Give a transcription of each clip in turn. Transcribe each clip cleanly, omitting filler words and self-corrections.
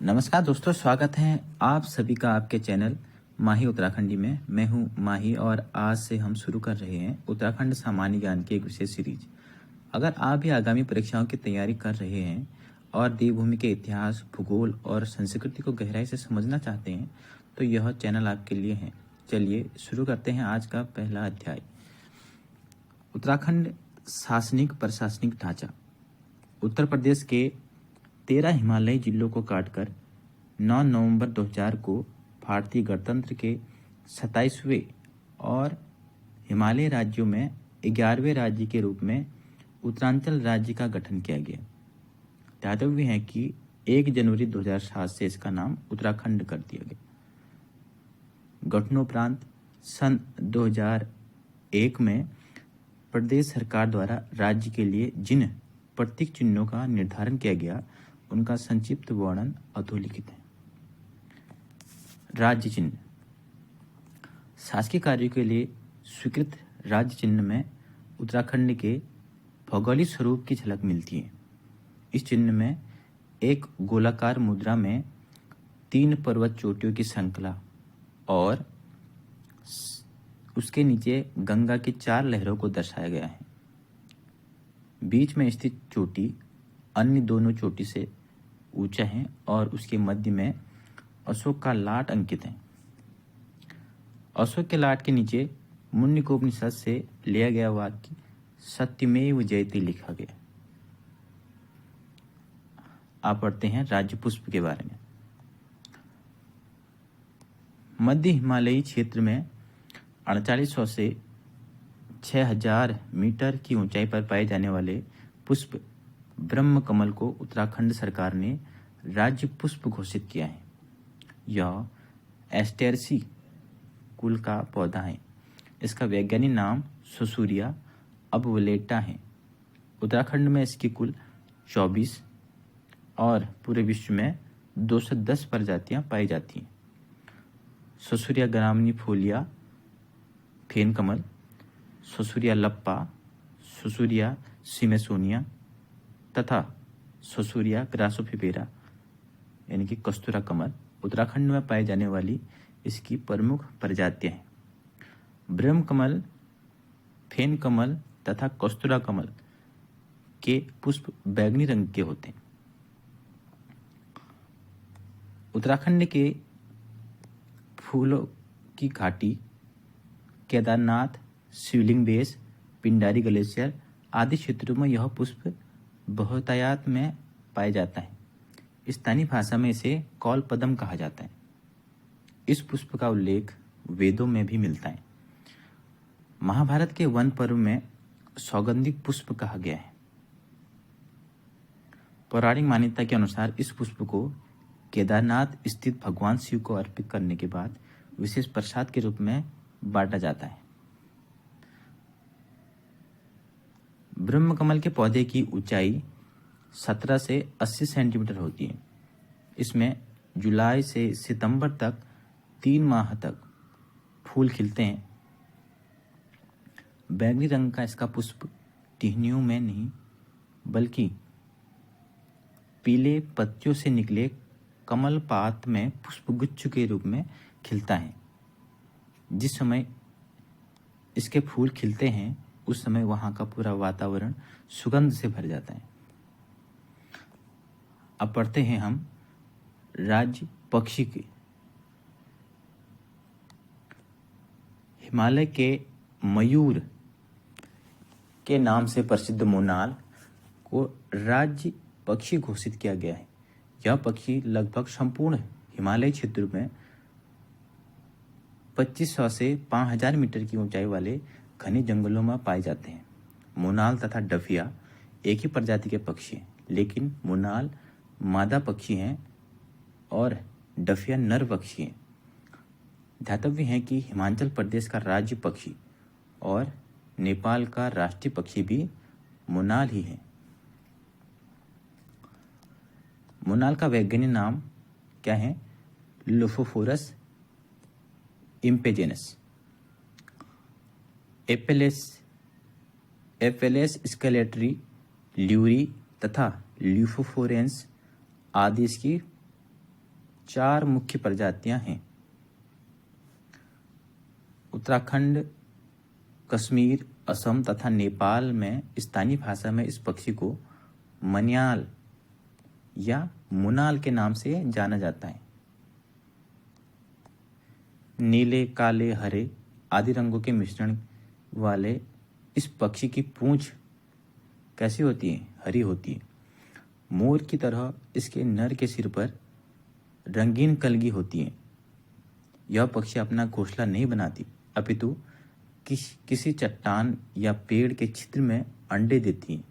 नमस्कार दोस्तों, स्वागत है आप सभी का आपके चैनल माही उत्तराखंडी में। मैं हूं माही और आज से हम शुरू कर रहे हैं उत्तराखंड सामान्य ज्ञान की एक विशेष सीरीज। अगर आप भी आगामी परीक्षाओं की तैयारी कर रहे हैं और देवभूमि के इतिहास, भूगोल और संस्कृति को गहराई से समझना चाहते हैं तो यह चैनल आपके लिए है। चलिए शुरू करते हैं आज का पहला अध्याय। उत्तराखंड शासनिक प्रशासनिक ढांचा। उत्तर प्रदेश के 13 हिमालयी जिलों को काटकर 9 नवंबर 2000 को भारतीय गणतंत्र के 27वें और हिमालय राज्यों में 11वें राज्य के रूप में उत्तरांचल राज्य का गठन किया गया। ध्यातव्य है कि 1 जनवरी 2007 से इसका नाम उत्तराखंड कर दिया गया। गठनोपरांत सन 2001 में प्रदेश सरकार द्वारा राज्य के लिए जिन प्रतीक चिन्हों का निर्धारण किया गया उनका संक्षिप्त वर्णन अधोलिखित है। राज्य चिन्ह। शासकीय कार्यों के लिए स्वीकृत राज्य चिन्ह में उत्तराखंड के भौगोलिक स्वरूप की झलक मिलती है। इस चिन्ह में एक गोलाकार मुद्रा में 3 पर्वत चोटियों की श्रृंखला और उसके नीचे गंगा की 4 लहरों को दर्शाया गया है। बीच में स्थित चोटी अन्य दोनों चोटी से ऊंचा है और उसके मध्य में अशोक का लाट अंकित है। अशोक के लाट के नीचे मुंडकोपनिषद से लिया गया वाक्य सत्यमेव जयते लिखा गया। आप पढ़ते हैं राज्य पुष्प के बारे में। मध्य हिमालयी क्षेत्र में 4800 से 6000 मीटर की ऊंचाई पर पाए जाने वाले पुष्प ब्रह्म कमल को उत्तराखंड सरकार ने राज्य पुष्प घोषित किया है। यह एस्टेरसी कुल का पौधा है। इसका वैज्ञानिक नाम सुसूरिया अबवलेटा है। उत्तराखंड में इसकी कुल 24 और पूरे विश्व में 210 प्रजातियां पाई जाती हैं। सुसूरिया ग्रामिनिफोलिया फेन कमल, सुसूरिया लप्पा, सुसूरिया सिमेसोनिया तथा सुसूरिया ग्रासोफिबेरा यानी कि कस्तूरा कमल उत्तराखंड में पाई जाने वाली इसकी प्रमुख प्रजातियां हैं। ब्रह्म कमल, फेन कमल तथा कस्तूरा कमल के पुष्प बैंगनी रंग के होते हैं। उत्तराखंड के फूलों की घाटी, केदारनाथ, शिवलिंग बेस, पिंडारी ग्लेशियर आदि क्षेत्रों में यह पुष्प बहुतायत में पाया जाता है। स्थानीय भाषा में इसे कौल पदम कहा जाता है। इस पुष्प का उल्लेख वेदों में भी मिलता है। महाभारत के वन पर्व में सौगंधिक पुष्प कहा गया है। पौराणिक मान्यता के अनुसार इस पुष्प को केदारनाथ स्थित भगवान शिव को अर्पित करने के बाद विशेष प्रसाद के रूप में बांटा जाता है। ब्रह्म कमल के पौधे की ऊंचाई 17 से 80 सेंटीमीटर होती है। इसमें जुलाई से सितंबर तक 3 माह तक फूल खिलते हैं। बैंगनी रंग का इसका पुष्प टहनियों में नहीं बल्कि पीले पत्तियों से निकले कमल पात में पुष्पगुच्छ के रूप में खिलता है। जिस समय इसके फूल खिलते हैं उस समय वहां का पूरा वातावरण सुगंध से भर जाता है। अब पढ़ते हैं हम राज्य पक्षी के। हिमालय के मयूर के नाम से प्रसिद्ध मोनाल को राज्य पक्षी घोषित किया गया है। यह पक्षी लगभग संपूर्ण हिमालय क्षेत्र में 2500 से 5000 मीटर की ऊंचाई वाले घने जंगलों में पाए जाते हैं। मोनाल तथा डफिया एक ही प्रजाति के पक्षी हैं, लेकिन मोनाल मादा पक्षी हैं और डफिया नर पक्षी हैं। ध्यातव्य है कि हिमाचल प्रदेश का राज्य पक्षी और नेपाल का राष्ट्रीय पक्षी भी मोनाल ही है। मोनाल का वैज्ञानिक नाम क्या है? लोफोफोरस इम्पेजेनस। एपेलेस स्केलेटरी, ल्यूरी तथा ल्यूफोफोरेंस आदि इसकी 4 मुख्य प्रजातियां हैं। उत्तराखंड, कश्मीर, असम तथा नेपाल में स्थानीय भाषा में इस पक्षी को मन्याल या मुनाल के नाम से जाना जाता है। नीले, काले, हरे आदि रंगों के मिश्रण वाले इस पक्षी की पूंछ कैसी होती है? हरी होती है। मोर की तरह इसके नर के सिर पर रंगीन कलगी होती है। यह पक्षी अपना घोंसला नहीं बनाती, अपितु किसी चट्टान या पेड़ के छिद्र में अंडे देती है।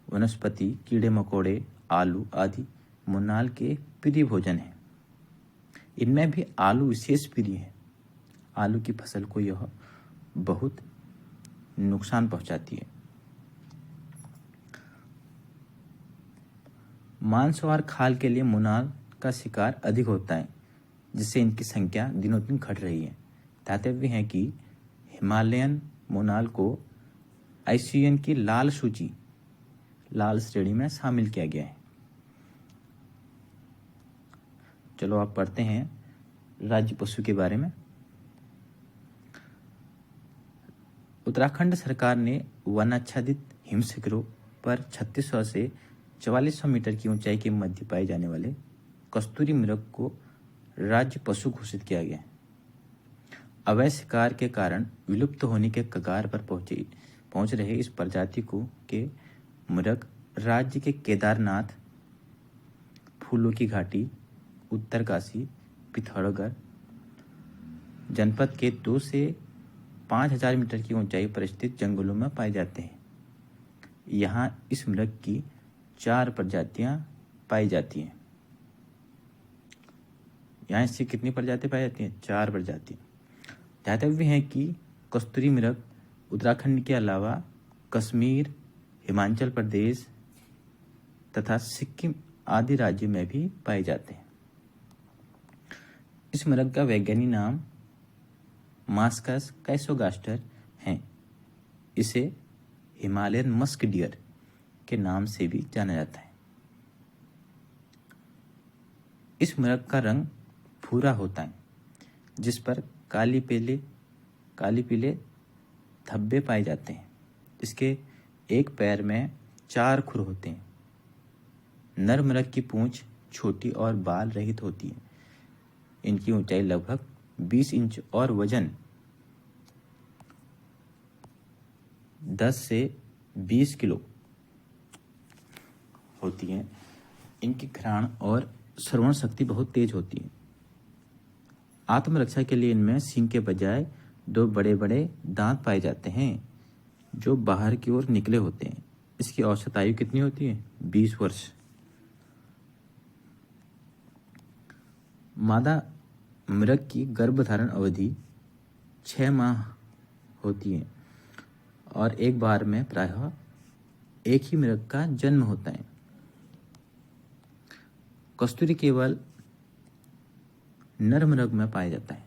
वनस्पति, कीड़े मकोड़े, आलू आदि मुनाल के प्रिय भोजन है। इनमें भी आलू विशेष प्रिय है। आलू की फसल को यह बहुत नुकसान पहुंचाती है। मांस और खाल के लिए मुनाल का शिकार अधिक होता है, जिससे इनकी संख्या दिनों दिन घट रही है। दातव्य है कि हिमालयन मुनाल को IUCN की लाल सूची, लाल श्रेणी में शामिल किया गया है। चलो आप पढ़ते हैं राज्य पशु के बारे में। उत्तराखंड सरकार ने वनाच्छादित हिमशिखरों पर 3600 से 4400 मीटर की ऊंचाई के मध्य पाए जाने वाले कस्तूरी मृग को राज्य पशु घोषित किया गया है। अवैध शिकार के कारण विलुप्त होने के कगार पर पहुंच रहे इस प्रजाति के मृग राज्य के केदारनाथ, फूलों की घाटी, उत्तरकाशी, पिथौरागढ़ जनपद के 2 से 5000 मीटर की ऊंचाई पर स्थित जंगलों में पाए जाते हैं। यहाँ इस मृग की 4 प्रजातियां पाई जाती हैं। यहाँ इसकी कितनी प्रजातियां पाई जाती हैं? 4 प्रजाति। ध्यातव्य है कि कस्तूरी मृग उत्तराखंड के अलावा कश्मीर, हिमाचल प्रदेश तथा सिक्किम आदि राज्यों में भी पाए जाते हैं। इस मृग का वैज्ञानिक नाम मास्कस कैसोगास्टर है। इसे हिमालयन मस्क डियर के नाम से भी जाना जाता है। इस मृग का रंग भूरा होता है, जिस पर काली पीले धब्बे पाए जाते हैं। इसके एक पैर में 4 खुर होते हैं। नर मृग की पूंछ छोटी और बाल रहित होती है। इनकी ऊंचाई लगभग 20 इंच और वजन 10 से 20 किलो होती है। इनकी घ्राण और श्रवण शक्ति बहुत तेज होती है। आत्मरक्षा के लिए इनमें सींग के बजाय 2 बड़े बड़े दांत पाए जाते हैं, जो बाहर की और निकले होते हैं। इसकी औसत आयु कितनी होती है? 20 वर्ष। मादा मृग की गर्भधारण अवधि 6 माह होती है और एक बार में प्रायः एक ही मृग का जन्म होता है। कस्तूरी केवल नर मृग में पाया जाता है,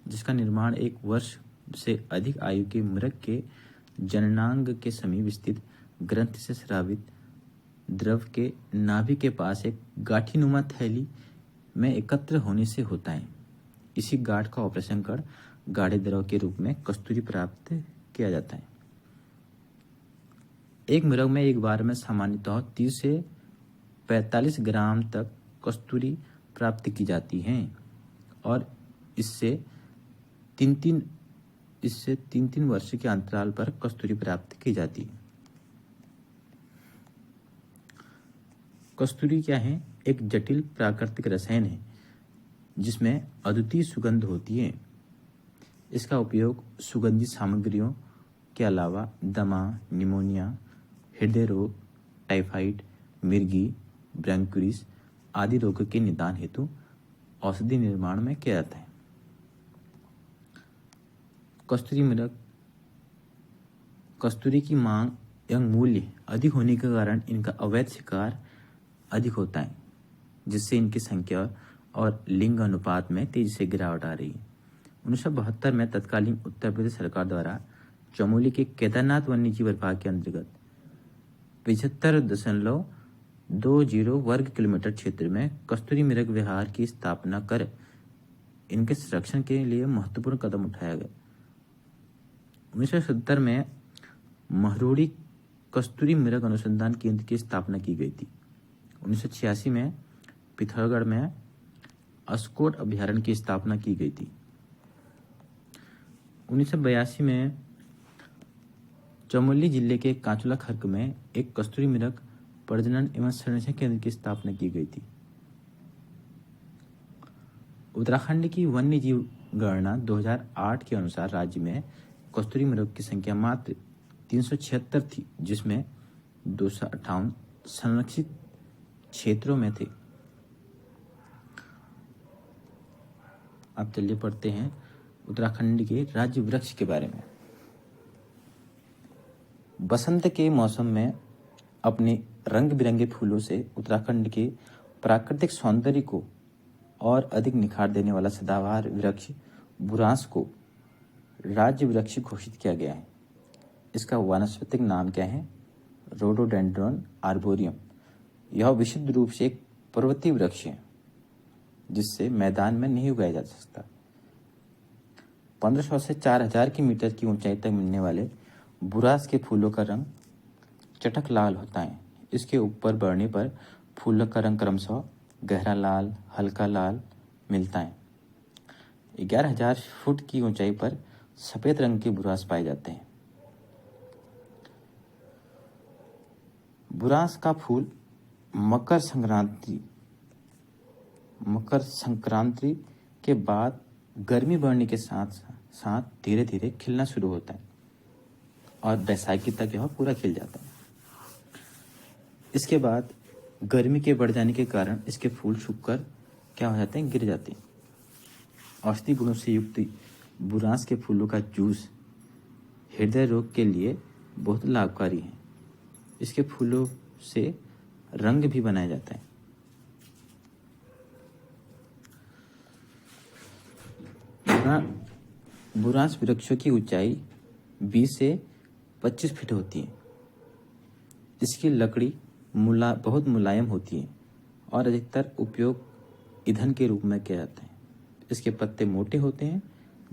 जिसका निर्माण 1 वर्ष से अधिक आयु के मृग के जननांग के समीप स्थित ग्रंथि से स्रावित द्रव के नाभि के पास एक गांठीनुमा थैली में एकत्र होने से होता है। इसी गांठ का ऑपरेशन कर गाढ़े द्रव के रूप में कस्तूरी प्राप्त किया जाता है। एक मृग में एक बार में सामान्यतः 30 से 45 ग्राम तक कस्तूरी प्राप्त की जाती है और इससे 3-3 वर्ष के अंतराल पर कस्तूरी प्राप्त की जाती है। कस्तूरी क्या है? एक जटिल प्राकृतिक रसायन है जिसमें अद्वितीय सुगंध होती है। इसका उपयोग सुगंधित सामग्रियों के अलावा दमा, निमोनिया, हृदय रोग, टाइफाइड, मिर्गी, ब्रोंकाइटिस आदि रोगों के निदान हेतु औषधि निर्माण में किया जाता है। कस्तूरी की मांग एवं मूल्य अधिक होने के कारण इनका अवैध शिकार अधिक होता है, जिससे इनकी संख्या और लिंग अनुपात में तेजी से गिरावट आ रही है। 1972 में तत्कालीन उत्तर प्रदेश सरकार द्वारा चमोली के केदारनाथ वन्यजीव विभाग के अंतर्गत 75.2 20 वर्ग किलोमीटर क्षेत्र में कस्तूरी मृग विहार की स्थापना कर इनके संरक्षण के लिए महत्वपूर्ण कदम उठाया गया। 1970 में महरोड़ी कस्तूरी मृग अनुसंधान केंद्र की स्थापना की गई थी। 1986 में पिथौरागढ़ में अस्कोट अभयारण्य की स्थापना की गई थी। 1982 में चमोली जिले के कांचुला खर्क में एक कस्तूरी मृग प्रजनन एवं संरक्षण केंद्र की स्थापना की गई थी। उत्तराखंड की वन्य जीव गणना 2008 के अनुसार राज्य में कस्तूरी मृग की संख्या मात्र 376 थी, जिसमें 258 संरक्षित क्षेत्रों में थे। अब चलिए पढ़ते हैं उत्तराखंड के राज्य वृक्ष के बारे में। बसंत के मौसम में अपने रंग बिरंगे फूलों से उत्तराखंड के प्राकृतिक सौंदर्य को और अधिक निखार देने वाला सदाबहार वृक्ष बुरांस को राज्य वृक्ष घोषित किया गया है। इसका वानस्पतिक नाम क्या है? Rhododendron arboreum. यह विशुद्ध रूप से एक पर्वतीय वृक्ष है जिससे मैदान में नहीं उगाया जा सकता। 1500 से 4000 की मीटर की ऊंचाई तक मिलने वाले बुरांस के फूलों का रंग चटक लाल होता है। इसके ऊपर बढ़ने पर फूलों का रंग क्रमशः गहरा लाल, हल्का लाल मिलता है। 11000 फुट की ऊंचाई पर सफेद रंग के बुरांस पाए जाते हैं। बुरांस का फूल मकर संक्रांति के बाद गर्मी बढ़ने के साथ साथ धीरे धीरे खिलना शुरू होता है और बैसाखी तक यह पूरा खिल जाता है। इसके बाद गर्मी के बढ़ जाने के कारण इसके फूल सूखकर क्या हो जाते हैं? गिर जाते हैं। औषधि गुणों से युक्त बुरांस के फूलों का जूस हृदय रोग के लिए बहुत लाभकारी है। इसके फूलों से रंग भी बनाया जाता है। बुरांस वृक्षों की ऊंचाई 20 से 25 फीट होती है। इसकी लकड़ी बहुत मुलायम होती है और अधिकतर उपयोग ईंधन के रूप में किया जाता है। इसके पत्ते मोटे होते हैं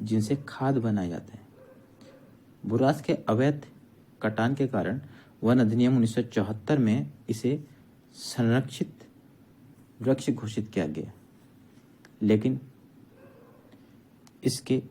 जिनसे खाद बनाया जाता है। बुरांस के अवैध कटान के कारण वन अधिनियम 1974 में इसे संरक्षित वृक्ष घोषित किया गया, लेकिन इसके